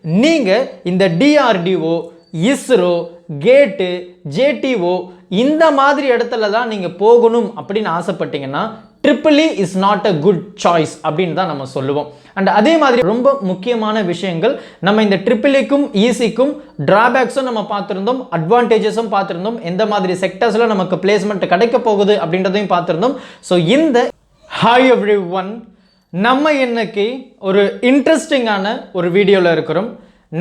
நீங்கள் இந்த DRDO, ISRO, கேட்டு, JTO இந்த மாதிரி இடத்துல தான் நீங்கள் போகணும் அப்படின்னு ஆசைப்பட்டீங்கன்னா EEE is not a good choice அப்படின்னு தான் நம்ம சொல்லுவோம். அண்ட் அதே மாதிரி ரொம்ப முக்கியமான விஷயங்கள் நம்ம இந்த EEEக்கும் ECEக்கும் டிராபேக்ஸும் நம்ம பார்த்துருந்தோம், அட்வான்டேஜஸும் பார்த்துருந்தோம், எந்த மாதிரி செக்டர்ஸில் நமக்கு பிளேஸ்மெண்ட் கிடைக்க போகுது அப்படின்றதையும் பார்த்துருந்தோம். ஸோ இந்த ஹாய் எவ்ரி ஒன், நம்ம இன்னைக்கு ஒரு இன்ட்ரெஸ்டிங்கான ஒரு வீடியோவில் இருக்கிறோம்.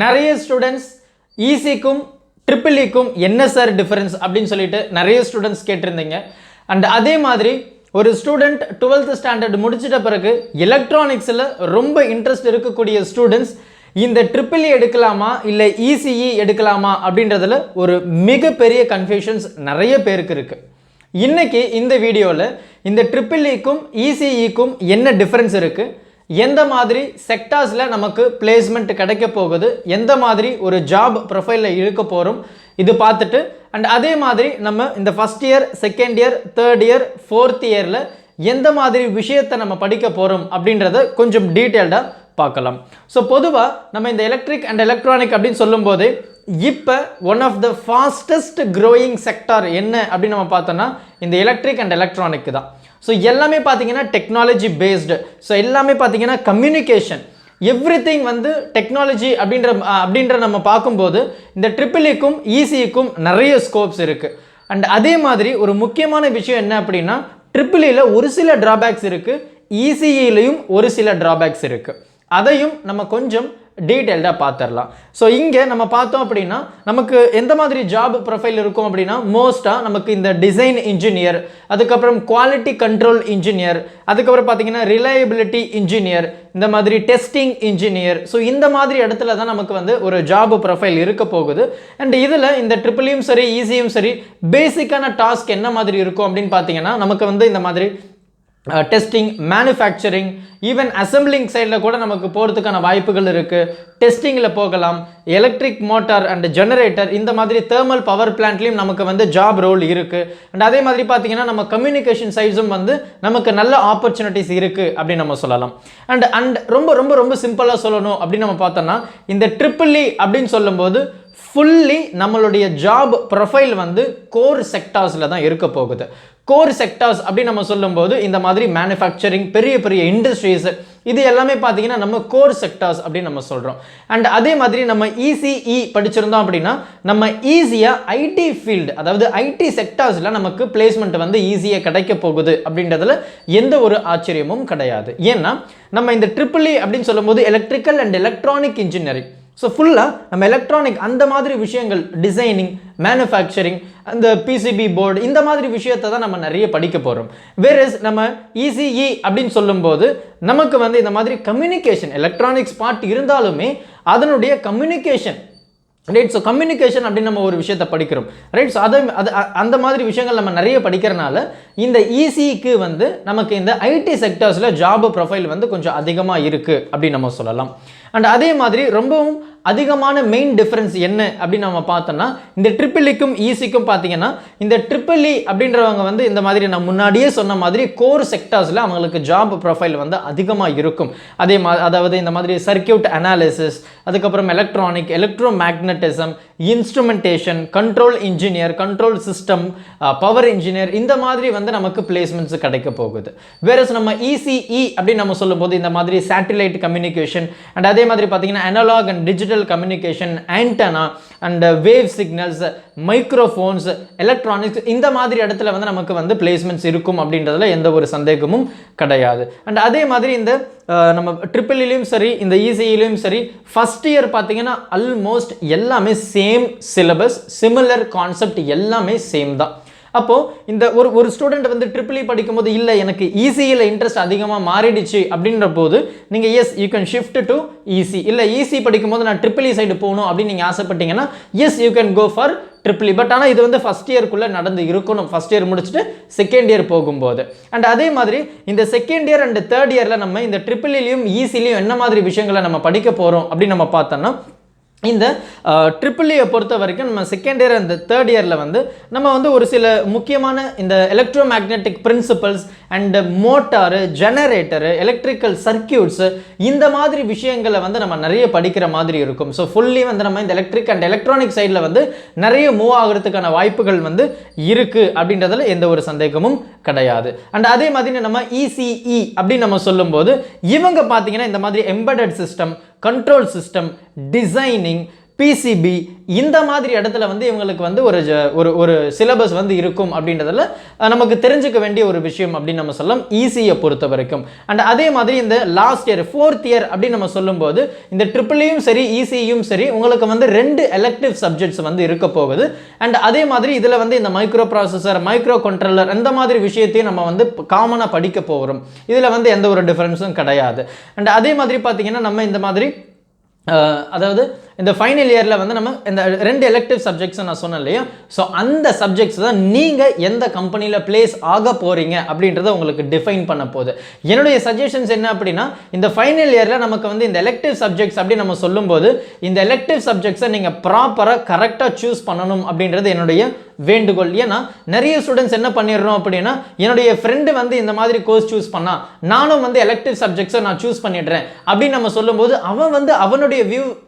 நிறைய ஸ்டூடெண்ட்ஸ் ECEக்கும் EEEக்கும் என்ன சார் டிஃபரன்ஸ் அப்படின்னு சொல்லிட்டு நிறைய ஸ்டூடெண்ட்ஸ் கேட்டிருந்தீங்க. அண்ட் அதே மாதிரி ஒரு ஸ்டூடெண்ட் 12th ஸ்டாண்டர்ட் முடிச்சிட்ட பிறகு எலக்ட்ரானிக்ஸில் ரொம்ப இன்ட்ரெஸ்ட் இருக்கக்கூடிய ஸ்டூடெண்ட்ஸ் இந்த EEE எடுக்கலாமா இல்லை ECE எடுக்கலாமா அப்படின்றதுல ஒரு மிகப்பெரிய கன்ஃபியூஷன்ஸ் நிறைய பேருக்கு இருக்குது. இன்னைக்கு இந்த வீடியோவில் இந்த EEEக்கும் ECEக்கும் என்ன டிஃப்ரென்ஸ் இருக்குது, எந்த மாதிரி செக்டார்ஸில் நமக்கு பிளேஸ்மெண்ட் கிடைக்க போகுது, எந்த மாதிரி ஒரு ஜாப் ப்ரொஃபைலில் இருக்க போகிறோம் இது பார்த்துட்டு, அண்ட் அதே மாதிரி நம்ம இந்த first year, second year, third year, fourth இயரில் எந்த மாதிரி விஷயத்தை நம்ம படிக்க போகிறோம் அப்படின்றத கொஞ்சம் டீட்டெயில்டாக பார்க்கலாம். ஸோ பொதுவாக நம்ம இந்த எலக்ட்ரிக் அண்ட் எலக்ட்ரானிக் அப்படின்னு சொல்லும்போது இப்போ one of the fastest growing sector என்ன அப்படின்னு நம்ம பார்த்தோன்னா இந்த எலக்ட்ரிக் அண்ட் எலக்ட்ரானிக் தான். ஸோ எல்லாமே பார்த்தீங்கன்னா டெக்னாலஜி பேஸ்டு. ஸோ எல்லாமே பார்த்தீங்கன்னா கம்யூனிகேஷன், எவ்ரிதிங் வந்து டெக்னாலஜி அப்படின்ற நம்ம பார்க்கும்போது இந்த EEEக்கும் ECEக்கும் நிறைய ஸ்கோப்ஸ் இருக்குது. அண்ட் அதே மாதிரி ஒரு முக்கியமான விஷயம் என்ன அப்படின்னா EEEல ஒரு சில டிராபேக்ஸ் இருக்குது, ECEலையும் ஒரு சில டிராபேக்ஸ் இருக்குது. அதையும் நம்ம கொஞ்சம் டீட்டெயில்டாக பார்த்துடலாம். ஸோ இங்கே நம்ம பார்த்தோம் அப்படின்னா நமக்கு எந்த மாதிரி ஜாப் ப்ரொஃபைல் இருக்கும் அப்படின்னா மோஸ்ட்டாக நமக்கு இந்த டிசைன் இன்ஜினியர், அதுக்கப்புறம் குவாலிட்டி கண்ட்ரோல் இன்ஜினியர், அதுக்கப்புறம் பார்த்தீங்கன்னா ரிலையபிலிட்டி இன்ஜினியர், இந்த மாதிரி டெஸ்டிங் இன்ஜினியர். ஸோ இந்த மாதிரி இடத்துல தான் நமக்கு வந்து ஒரு ஜாப் ப்ரொஃபைல் இருக்க போகுது. அண்ட் இதில் இந்த EEEயும் சரி ECEயும் சரி பேசிக்கான டாஸ்க் என்ன மாதிரி இருக்கும் அப்படின்னு பார்த்தீங்கன்னா நமக்கு வந்து இந்த மாதிரி டெஸ்டிங், மேனுஃபேக்சரிங், ஈவன் அசம்பிளிங் சைடில் கூட நமக்கு போகிறதுக்கான வாய்ப்புகள் இருக்குது. டெஸ்டிங்கில் போகலாம், எலக்ட்ரிக் மோட்டார் அண்ட் ஜெனரேட்டர், இந்த மாதிரி தேர்மல் பவர் பிளான்ட்லேயும் நமக்கு வந்து ஜாப் ரோல் இருக்குது. அண்ட் அதே மாதிரி பார்த்தீங்கன்னா நம்ம கம்யூனிகேஷன் சைட்ஸும் வந்து நமக்கு நல்ல ஆப்பர்ச்சுனிட்டிஸ் இருக்குது அப்படின்னு நம்ம சொல்லலாம். அண்ட் ரொம்ப ரொம்ப ரொம்ப சிம்பிளாக சொல்லணும் அப்படின்னு நம்ம பார்த்தோம்னா இந்த EEE அப்படின்னு சொல்லும்போது ஃபுல்லி நம்மளுடைய ஜாப் ப்ரொஃபைல் வந்து கோர் செக்டார்ஸில் தான் இருக்க போகுது. கோர் செக்டார்ஸ் அப்படின்னு நம்ம சொல்லும்போது இந்த மாதிரி மேனுஃபேக்சரிங், பெரிய பெரிய இண்டஸ்ட்ரீஸ், இது எல்லாமே பார்த்தீங்கன்னா நம்ம கோர் செக்டார்ஸ் அப்படின்னு நம்ம சொல்கிறோம். அண்ட் அதே மாதிரி நம்ம ECE படிச்சிருந்தோம் அப்படின்னா நம்ம ஈஸியாக ஐடி ஃபீல்டு, அதாவது ஐடி செக்டார்ஸில் நமக்கு பிளேஸ்மெண்ட் வந்து ஈஸியாக கிடைக்க போகுது அப்படின்றதுல எந்த ஒரு ஆச்சரியமும் கிடையாது. ஏன்னா நம்ம இந்த EEE அப்படின்னு சொல்லும்போது electrical and electronic engineering, so ஃபுல்லாக நம்ம எலக்ட்ரானிக் அந்த மாதிரி விஷயங்கள், டிசைனிங், மேனுஃபேக்சரிங், அந்த PCB போர்டு, இந்த மாதிரி விஷயத்தை தான் நம்ம நிறைய படிக்க போகிறோம். வேறஸ் நம்ம ECE அப்படின்னு சொல்லும்போது நமக்கு வந்து இந்த மாதிரி கம்யூனிகேஷன், எலக்ட்ரானிக்ஸ் பார்ட் இருந்தாலுமே அதனுடைய கம்யூனிகேஷன், ரைட். ஸோ கம்யூனிகேஷன் அப்படின்னு நம்ம ஒரு விஷயத்தை படிக்கிறோம், ரைட். ஸோ அந்த மாதிரி விஷயங்கள் நம்ம நிறைய படிக்கிறனால இந்த ECEக்கு வந்து நமக்கு இந்த ஐடி செக்டர்ஸில் ஜாப் ப்ரொஃபைல் வந்து கொஞ்சம் அதிகமாக இருக்குது அப்படின்னு நம்ம சொல்லலாம். அண்ட் அதே மாதிரி ரொம்பவும் அதிகமான மெயின் டிஃபரன்ஸ் என்ன அப்படின்னு நம்ம பார்த்தோம்னா இந்த EEEக்கும் ECEக்கும் பார்த்தீங்கன்னா இந்த EEE அப்படின்றவங்க வந்து இந்த மாதிரி நான் முன்னாடியே சொன்ன மாதிரி கோர் செக்டார்ஸில் அவங்களுக்கு ஜாப் ப்ரொஃபைல் வந்து அதிகமாக இருக்கும். அதாவது இந்த மாதிரி சர்க்கியூட் அனாலிசிஸ், அதுக்கப்புறம் electronic, electro magnetism, instrumentation, control engineer, control system, power engineer, இந்த மாதிரி வந்து நமக்கு பிளேஸ்மெண்ட்ஸ் கிடைக்க போகுது. வேறஸ் நம்ம ECE அப்படின்னு நம்ம சொல்லும்போது இந்த மாதிரி சேட்டலைட் கம்யூனிகேஷன், அண்ட் அதே மாதிரி பார்த்தீங்கன்னா analog and digital communication, antenna and wave signals, microphones, electronics, இந்த மாதிரி இடத்துல வந்து நமக்கு வந்து பிளேஸ்மெண்ட்ஸ் இருக்கும் அப்படின்றதுல எந்த ஒரு சந்தேகமும் கிடையாது. அண்ட் அதே மாதிரி இந்த நம்ம EEEலையும் சரி இந்த ECEலையும் சரி ஃபர்ஸ்ட் இயர் பார்த்தீங்கன்னா ஆல்மோஸ்ட் எல்லாமே சேம் சிலபஸ், சிமிலர் கான்செப்ட், எல்லாமே சேம் தான். அப்போது இந்த ஒரு ஸ்டூடெண்ட் வந்து EEE படிக்கும்போது இல்லை எனக்கு ECEயில் இன்ட்ரெஸ்ட் அதிகமாக மாறிடுச்சு அப்படின்ற போது நீங்கள் yes you can shift to ECE. இல்லை ECE படிக்கும்போது நான் EEE சைடு போகணும் அப்படின்னு நீங்கள் ஆசைப்பட்டீங்கன்னா yes you can go for EEE. But ஆனால் இது வந்து ஃபஸ்ட் இயர்க்குள்ளே நடந்து இருக்கணும், ஃபஸ்ட் இயர் முடிச்சுட்டு செகண்ட் இயர் போகும்போது. அண்ட் அதே மாதிரி இந்த செகண்ட் இயர் அண்ட் தேர்ட் இயரில் நம்ம இந்த EEEலையும் ECEலையும் என்ன மாதிரி விஷயங்களை நம்ம படிக்க போகிறோம் அப்படின்னு நம்ம பார்த்தோம்னா இந்த ட்ரிபிள் இயை பொறுத்த வரைக்கும் நம்ம செகண்ட் இயர் அண்ட் தேர்ட் இயரில் வந்து நம்ம வந்து ஒரு சில முக்கியமான இந்த electro magnetic principles and motor generator electrical circuits இந்த மாதிரி விஷயங்களை வந்து நம்ம நிறைய படிக்கிற மாதிரி இருக்கும். ஸோ ஃபுல்லி வந்து நம்ம இந்த எலக்ட்ரிக் அண்ட் எலக்ட்ரானிக் சைடில் வந்து நிறைய மூவ் ஆகிறதுக்கான வாய்ப்புகள் வந்து இருக்குது அப்படின்றதுல எந்த ஒரு சந்தேகமும் கிடையாது. அண்ட் அதே மாதிரி நம்ம ECE அப்படின்னு நம்ம சொல்லும்போது இவங்க பார்த்தீங்கன்னா இந்த மாதிரி embedded system, control system, designing, PCB இந்த மாதிரி இடத்துல வந்து இவங்களுக்கு வந்து ஒரு சிலபஸ் வந்து இருக்கும் அப்படின்றதுல நமக்கு தெரிஞ்சுக்க வேண்டிய ஒரு விஷயம் அப்படின்னு நம்ம சொல்லலாம் ECE பொறுத்த வரைக்கும். அண்ட் அதே மாதிரி இந்த லாஸ்ட் இயர் 4th இயர் அப்படின்னு நம்ம சொல்லும்போது இந்த ட்ரிபிள்யும் சரி ECEயும் சரி உங்களுக்கு வந்து 2 எலெக்டிவ் சப்ஜெக்ட்ஸ் வந்து இருக்க போகுது. அண்ட் அதே மாதிரி இதில் வந்து இந்த மைக்ரோ ப்ராசஸர், மைக்ரோ கண்ட்ரோலர் அந்த மாதிரி விஷயத்தையும் நம்ம வந்து காமனாக படிக்க போகிறோம். இதில் வந்து எந்த ஒரு டிஃபரன்ஸும் கிடையாது. அண்ட் அதே மாதிரி பார்த்தீங்கன்னா நம்ம இந்த மாதிரி அதாவது இந்த ஃபைனல் இயரில் வந்து நம்ம இந்த 2 எலெக்டிவ் சப்ஜெக்ட்ஸ் நான் சொன்னேன் இல்லையா, ஸோ அந்த சப்ஜெக்ட்ஸ் தான் நீங்கள் எந்த கம்பெனியில் பிளேஸ் ஆக போகிறீங்க அப்படின்றத உங்களுக்கு டிஃபைன் பண்ண போகுது. என்னுடைய சஜஷன்ஸ் என்ன அப்படின்னா இந்த ஃபைனல் இயரில் நமக்கு வந்து இந்த எலெக்டிவ் சப்ஜெக்ட்ஸ் அப்படி நம்ம சொல்லும்போது இந்த எலெக்டிவ் சப்ஜெக்ட்ஸை நீங்கள் ப்ராப்பராக கரெக்டாக சூஸ் பண்ணணும் அப்படின்றது என்னுடைய வேண்டுகோள். ஏன்னா நிறைய ஸ்டூடெண்ட்ஸ் என்ன பண்ணிடுறோம் அப்படின்னா என்னுடைய ஃப்ரெண்டு வந்து இந்த மாதிரி கோர்ஸ் சூஸ் பண்ணா நானும் வந்து எலெக்டிவ் சப்ஜெக்ட்ஸை நான் சூஸ் பண்ணிடுறேன் அப்படின்னு நம்ம சொல்லும்போது அவன் வந்து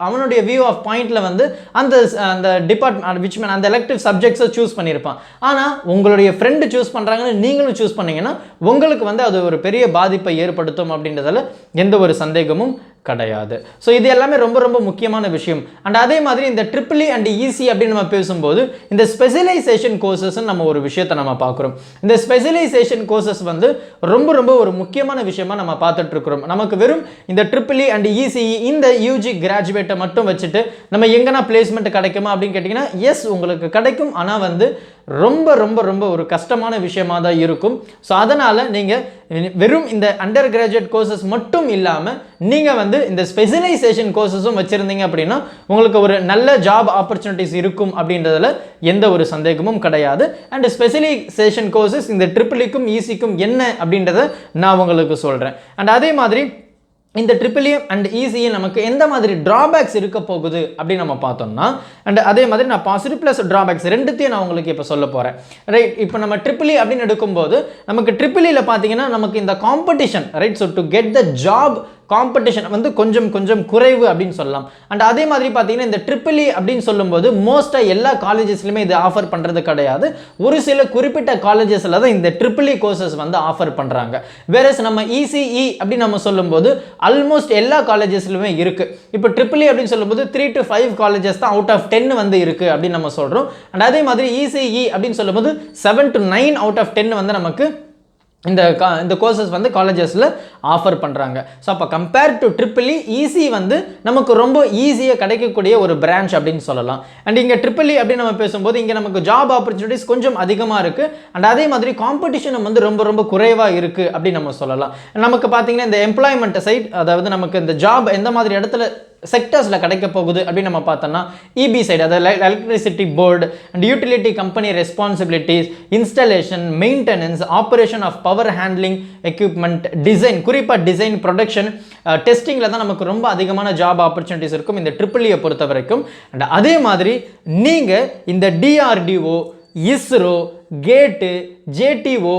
அவனுடைய வியூ ஆஃப் பாயிண்ட்ல வந்து அந்த டிபார்ட்மெண்ட் விச் மீன் அந்த எலெக்டிவ் சப்ஜெக்ட்ஸை சூஸ் பண்ணியிருப்பான். ஆனால் உங்களுடைய ஃப்ரெண்டு சூஸ் பண்ணுறாங்கன்னு நீங்களும் சூஸ் பண்ணீங்கன்னா உங்களுக்கு வந்து அது ஒரு பெரிய பாதிப்பை ஏற்படுத்தும் அப்படின்றதுல எந்த ஒரு சந்தேகமும் கிடையாது. ஸோ இது எல்லாமே ரொம்ப ரொம்ப முக்கியமான விஷயம். அண்ட் அதே மாதிரி இந்த EEE அண்ட் ECE அப்படின்னு நம்ம பேசும்போது இந்த ஸ்பெஷலைசேஷன் கோர்சஸ் நம்ம ஒரு விஷயத்தை நம்ம பார்க்குறோம். இந்த ஸ்பெஷலைசேஷன் கோர்சஸ் வந்து ரொம்ப ரொம்ப ஒரு முக்கியமான விஷயமா நம்ம பார்த்துட்டு இருக்கிறோம். நமக்கு வெறும் இந்த EEE அண்ட் ECE இந்த UG கிராஜுவேட்டை மட்டும் வச்சுட்டு நம்ம எங்கன்னா பிளேஸ்மெண்ட் கிடைக்குமா அப்படின்னு கேட்டிங்கன்னா எஸ் உங்களுக்கு கிடைக்கும். ஆனால் வந்து ரொம்ப ரொம்ப ரொம்ப ஒரு கஷ்டமான விஷயமா தான் இருக்கும். ஸோ அதனால் நீங்கள் வெறும் இந்த அண்டர் கிராஜுவேட் கோர்சஸ் மட்டும் இல்லாமல் நீங்கள் வந்து இந்த ஸ்பெஷலைசேஷன் கோர்சஸும் வச்சுருந்தீங்க அப்படின்னா உங்களுக்கு ஒரு நல்ல ஜாப் ஆப்பர்ச்சுனிட்டிஸ் இருக்கும் அப்படின்றதுல எந்த ஒரு சந்தேகமும் கிடையாது. அண்ட் ஸ்பெஷலைசேஷன் கோர்சஸ் இந்த EEEக்கும் ECEக்கும் என்ன அப்படின்றத நான் உங்களுக்கு சொல்கிறேன். அண்ட் அதே மாதிரி இந்த EEE அண்ட் ECE நமக்கு எந்த மாதிரி டிராபேக்ஸ் இருக்க போகுது அப்படின்னு நம்ம பார்த்தோம்னா அண்ட் அதே மாதிரி நான் பாசிட்டிவ் ப்ளஸ் டிராபேக்ஸ் ரெண்டுத்தையும் நான் உங்களுக்கு இப்போ சொல்ல போகிறேன். ரைட், இப்போ நம்ம EEE அப்படின்னு எடுக்கும்போது நமக்கு EEEல பார்த்தீங்கன்னா நமக்கு இந்த competition right, so to get the job competition வந்து கொஞ்சம் குறைவு அப்படின்னு சொல்லலாம். அண்ட் அதே மாதிரி பார்த்தீங்கன்னா இந்த EEE அப்படின்னு சொல்லும்போது மோஸ்ட்டாக எல்லா காலேஜஸ்லையுமே இது ஆஃபர் பண்ணுறது கிடையாது. ஒரு சில குறிப்பிட்ட காலேஜஸில் தான் இந்த EEE கோர்சஸ் வந்து ஆஃபர் பண்ணுறாங்க. வேறஸ் நம்ம ECE அப்படின்னு நம்ம சொல்லும்போது ஆல்மோஸ்ட் எல்லா காலேஜஸ்லையுமே இருக்குது. இப்போ EEE அப்படின்னு சொல்லும்போது 3 to 5 காலேஜஸ் தான் அவுட் ஆஃப் 10 வந்து இருக்குது அப்படின்னு நம்ம சொல்கிறோம். அண்ட் அதே மாதிரி ECE அப்படின்னு சொல்லும்போது 7 to 9 அவுட் ஆஃப் 10 வந்து நமக்கு இந்த கோர்சஸ் வந்து காலேஜஸில் ஆஃபர் பண்ணுறாங்க. ஸோ அப்போ கம்பேர் டு EEE ECE வந்து நமக்கு ரொம்ப ஈஸியாக கிடைக்கக்கூடிய ஒரு பிரான்ச் அப்படின்னு சொல்லலாம். அண்ட் இங்கே EEE அப்படின்னு நம்ம பேசும்போது இங்கே நமக்கு ஜாப் ஆப்பர்ச்சுனிட்டிஸ் கொஞ்சம் அதிகமாக இருக்குது. அண்ட் அதே மாதிரி காம்படிஷனும் வந்து ரொம்ப குறைவாக இருக்குது அப்படின்னு நம்ம சொல்லலாம். நமக்கு பார்த்தீங்கன்னா இந்த எம்ப்ளாய்மெண்ட் சைட், அதாவது நமக்கு இந்த ஜாப் எந்த மாதிரி இடத்துல செக்டர்ஸில் கிடைக்க போகுது அப்படின்னு நம்ம பார்த்தோம்னா EB சைடு, அதாவது electricity board and utility company responsibilities, installation, maintenance, operation of power handling equipment, design, குறிப்பாக டிசைன், ப்ரொடக்ஷன், டெஸ்டிங்கில் தான் நமக்கு ரொம்ப அதிகமான ஜாப் ஆப்பர்ச்சுனிட்டிஸ் இருக்கும் இந்த EEE பொறுத்த வரைக்கும். அண்ட் அதே மாதிரி நீங்கள் இந்த DRDO, ISRO, கேட்டு, JTO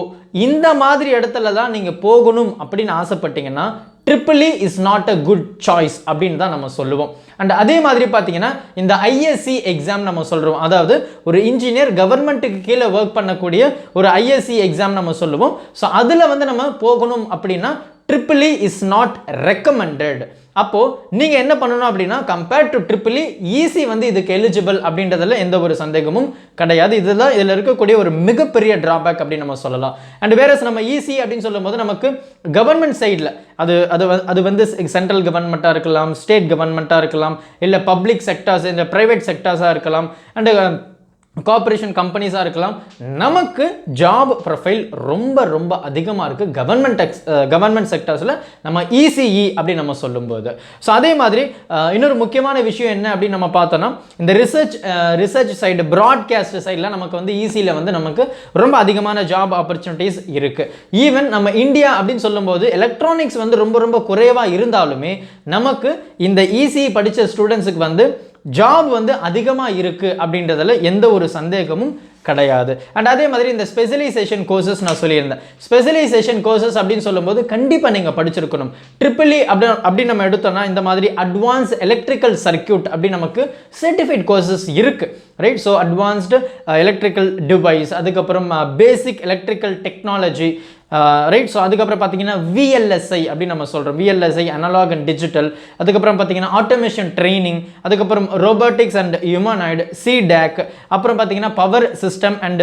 இந்த மாதிரி இடத்துல தான் நீங்கள் போகணும் அப்படின்னு ஆசைப்பட்டீங்கன்னா EEE is not a good choice அப்படின்னு தான் நம்ம சொல்லுவோம். அண்ட் அதே மாதிரி பார்த்தீங்கன்னா இந்த ISE எக்ஸாம் நம்ம சொல்கிறோம், அதாவது ஒரு இன்ஜினியர் கவர்மெண்ட்டுக்கு கீழே ஒர்க் பண்ணக்கூடிய ஒரு ISE எக்ஸாம் நம்ம சொல்லுவோம். ஸோ அதில் வந்து நம்ம போகணும் அப்படின்னா EEE is not recommended. அப்போ நீங்க என்ன பண்ணணும் அப்படின்னா கம்பேர் டு EEE ECE வந்து இதுக்கு எலிஜிபிள் அப்படின்றதுல எந்த ஒரு சந்தேகமும் கிடையாது. இதுதான் இதில் இருக்கக்கூடிய ஒரு மிகப்பெரிய டிராபேக் அப்படின்னு நம்ம சொல்லலாம். அண்ட் வேறஸ் நம்ம ECE அப்படின்னு சொல்லும்போது நமக்கு கவர்மெண்ட் சைடில் அது வந்து சென்ட்ரல் கவர்மெண்ட்டாக இருக்கலாம், ஸ்டேட் கவர்மெண்ட்டாக இருக்கலாம், இல்லை பப்ளிக் செக்டார்ஸ், இந்த பிரைவேட் செக்டார்ஸாக இருக்கலாம், அண்ட் கார்பரேஷன் கம்பெனிஸாக இருக்கலாம். நமக்கு ஜாப் ப்ரொஃபைல் ரொம்ப அதிகமாக இருக்குது கவர்மெண்ட் செக்டர்ஸில் நம்ம ECE அப்படி நம்ம சொல்லும்போது. ஸோ அதே மாதிரி இன்னொரு முக்கியமான விஷயம் என்ன அப்படின்னு நம்ம பார்த்தோன்னா இந்த ரிசர்ச் சைடு, ப்ராட்காஸ்ட் சைடில் நமக்கு வந்து ECEல வந்து நமக்கு ரொம்ப அதிகமான ஜாப் ஆப்பர்ச்சுனிட்டிஸ் இருக்குது. ஈவன் நம்ம இந்தியா அப்படின்னு சொல்லும்போது எலக்ட்ரானிக்ஸ் வந்து ரொம்ப குறைவாக இருந்தாலுமே நமக்கு இந்த ECE படித்த ஸ்டூடெண்ட்ஸுக்கு வந்து ஜாப் வந்து அதிகமாக இருக்குது அப்படின்றதுல எந்த ஒரு சந்தேகமும் கிடையாது. அண்ட் அதே மாதிரி இந்த ஸ்பெஷலைசேஷன் கோர்சஸ் நான் சொல்லியிருந்தேன். ஸ்பெஷலைசேஷன் கோர்சஸ் அப்படின்னு சொல்லும்போது கண்டிப்பாக நீங்கள் படிச்சிருக்கணும். EEE அப்படி நம்ம எடுத்தோம்னா இந்த மாதிரி அட்வான்ஸ் எலக்ட்ரிக்கல் சர்க்கியூட் அப்படி நமக்கு சர்டிஃபைட் கோர்சஸ் இருக்கு, right? So advanced electrical device, அதுக்கப்புறம் basic electrical technology, right? So அதுக்கப்புறம் பார்த்தீங்கன்னா VLSI அப்படின்னு நம்ம சொல்கிறோம். VLSI அனலாக் அண்ட் டிஜிட்டல், அதுக்கப்புறம் பார்த்தீங்கன்னா ஆட்டோமேஷன் ட்ரைனிங், அதுக்கப்புறம் ரோபோட்டிக்ஸ் அண்ட் ஹியூமனாய்டு, CDAC, அப்புறம் பார்த்தீங்கன்னா பவர் சிஸ்டம் அண்ட்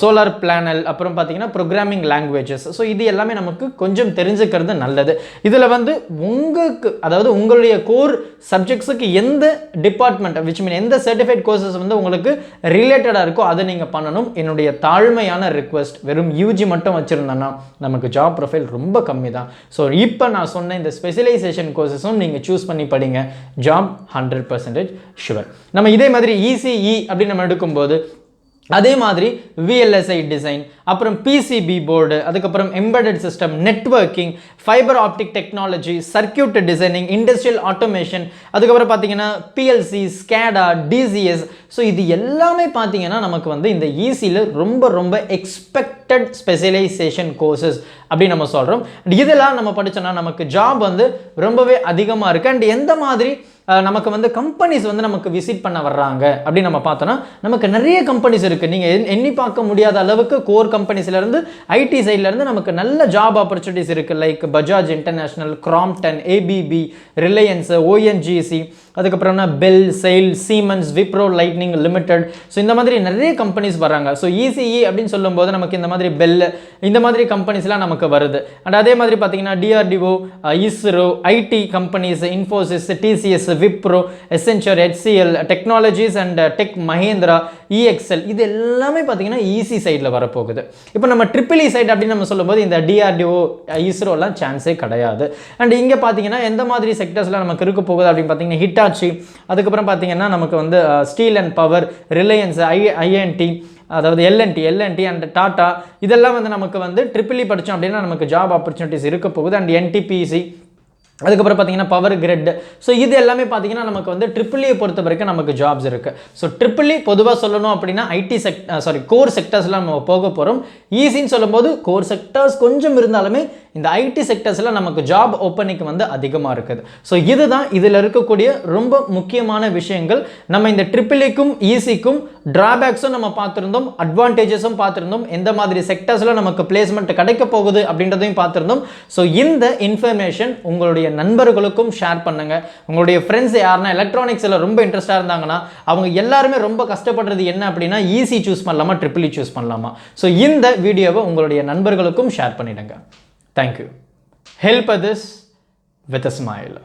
சோலார் பிளானல், அப்புறம் பார்த்தீங்கன்னா ப்ரோக்ராமிங் லாங்குவேஜஸ். ஸோ இது எல்லாமே நமக்கு கொஞ்சம் தெரிஞ்சுக்கிறது நல்லது. இதில் வந்து உங்களுக்கு, அதாவது உங்களுடைய கோர் சப்ஜெக்ட்ஸுக்கு எந்த டிபார்ட்மெண்ட் விச் மீன் எந்த சர்டிஃபைட் கோர்சஸ் வந்து உங்களுக்கு ரிலேட்டடாக இருக்கோ அதை நீங்கள் பண்ணணும். என்னுடைய தாழ்மையான ரிக்வெஸ்ட், வெறும் UG மட்டும் வச்சுருந்தோன்னா நமக்கு ஜாப் ப்ரொஃபைல் ரொம்ப கம்மி தான். ஸோ இப்போ நான் சொன்ன இந்த ஸ்பெஷலைசேஷன் கோர்சஸும் நீங்கள் சூஸ் பண்ணி படிங்க, ஜாப் 100% ஷுவர். நம்ம இதே மாதிரி ECE அப்படின்னு நம்ம எடுக்கும்போது அதே மாதிரி VLSI டிசைன், அப்புறம் PCB போர்டு, அதுக்கப்புறம் embedded system, networking, fibre optic technology, circuit designing, industrial automation, அதுக்கப்புறம் பார்த்தீங்கன்னா PLC, SCADA, DCS. ஸோ இது எல்லாமே பார்த்தீங்கன்னா நமக்கு வந்து இந்த ECயில் ரொம்ப ரொம்ப எக்ஸ்பெக்டட் ஸ்பெஷலைசேஷன் கோர்சஸ் அப்படின்னு நம்ம சொல்கிறோம். இதெல்லாம் நம்ம படித்தோன்னா நமக்கு ஜாப் வந்து ரொம்பவே அதிகமாக இருக்குது. அண்ட் எந்த மாதிரி நமக்கு வந்து கம்பெனிஸ் வந்து நமக்கு விசிட் பண்ண வர்றாங்க அப்படின்னு நம்ம பார்த்தோன்னா நமக்கு நிறைய கம்பெனிஸ் இருக்குது. நீங்கள் எண்ணி பார்க்க முடியாத அளவுக்கு கோர் கம்பெனிஸ்லேருந்து IT சைட்லேருந்து நமக்கு நல்ல ஜாப் ஆப்பர்ச்சுனிட்டிஸ் இருக்குது. Like Bajaj international, Crompton, ABB, Reliance, ONGC, அதுக்கப்புறம்னா BHEL, SAIL, Siemens, Wipro lightning limited. So இந்த மாதிரி நிறைய கம்பெனிஸ் வராங்க. ஸோ ECE அப்படின்னு சொல்லும்போது நமக்கு இந்த மாதிரி பெல், இந்த மாதிரி கம்பெனிஸ்லாம் நமக்கு வருது. அண்ட் அதே மாதிரி பார்த்தீங்கன்னா DRDO, ISRO, IT companies, Infosys, TCS, Wipro, Accenture, HCL technologies and tech Mahindra, EXL, இது எல்லாமே பார்த்தீங்கன்னா EC சைடில் வரப்போகுது. இப்போ நம்ம EEE சைட் அப்படின்னு நம்ம சொல்லும்போது இந்த DRDO, ISROலாம் சான்ஸே கிடையாது. அண்ட் இங்கே பார்த்தீங்கன்னா எந்த மாதிரி செக்டர்ஸ்லாம் நமக்கு இருக்க போகுது அப்படின்னு பார்த்தீங்கன்னா ஹிட்டாச்சி, அதுக்கப்புறம் பார்த்தீங்கன்னா நமக்கு வந்து steel and power, Reliance, INT, அதாவது LNT அண்ட் டாடா, இதெல்லாம் வந்து நமக்கு வந்து EEE படித்தோம் அப்படின்னா நமக்கு ஜாப் ஆப்பர்ச்சுனிட்டிஸ் இருக்க போகுது. அண்ட் NTPC, அதுக்கப்புறம் பார்த்தீங்கன்னா பவர் கிரிட். ஸோ இது எல்லாமே பார்த்தீங்கன்னா நமக்கு வந்து EEE பொறுத்த வரைக்கும் நமக்கு ஜாப்ஸ் இருக்குது. ஸோ EEE பொதுவாக சொல்லணும் அப்படின்னா கோர் செக்டர்ஸ்லாம் நம்ம போக போகிறோம். ECன்னு சொல்லும்போது கோர் செக்டர்ஸ் கொஞ்சம் இருந்தாலுமே இந்த IT செக்டர்ஸில் நமக்கு ஜாப் ஓப்பனிங் வந்து அதிகமாக இருக்குது. ஸோ இதுதான் இதில் இருக்கக்கூடிய ரொம்ப முக்கியமான விஷயங்கள். நம்ம இந்த EEEக்கும் ECக்கும் டிராபேக்ஸும் நம்ம பார்த்துருந்தோம், அட்வான்டேஜஸும் பார்த்துருந்தோம், எந்த மாதிரி செக்டர்ஸில் நமக்கு பிளேஸ்மெண்ட் கிடைக்க போகுது அப்படின்றதையும் பார்த்துருந்தோம். ஸோ இந்த இன்ஃபர்மேஷன் உங்களுடைய நண்பர்களுக்கும் ஷேர் பண்ணுங்க. உங்களுடைய ஃப்ரெண்ட்ஸ் யாருன்னா எலக்ட்ரானிக்ஸில் ரொம்ப இன்ட்ரெஸ்டாக இருந்தாங்கன்னா அவங்க எல்லாருமே ரொம்ப கஷ்டப்படுறது என்ன அப்படின்னா EC சூஸ் பண்ணலாமா EEE சூஸ் பண்ணலாமா. ஸோ இந்த வீடியோவை உங்களுடைய நண்பர்களுக்கும் ஷேர் பண்ணிடுங்க. Thank you. Help others with a smile.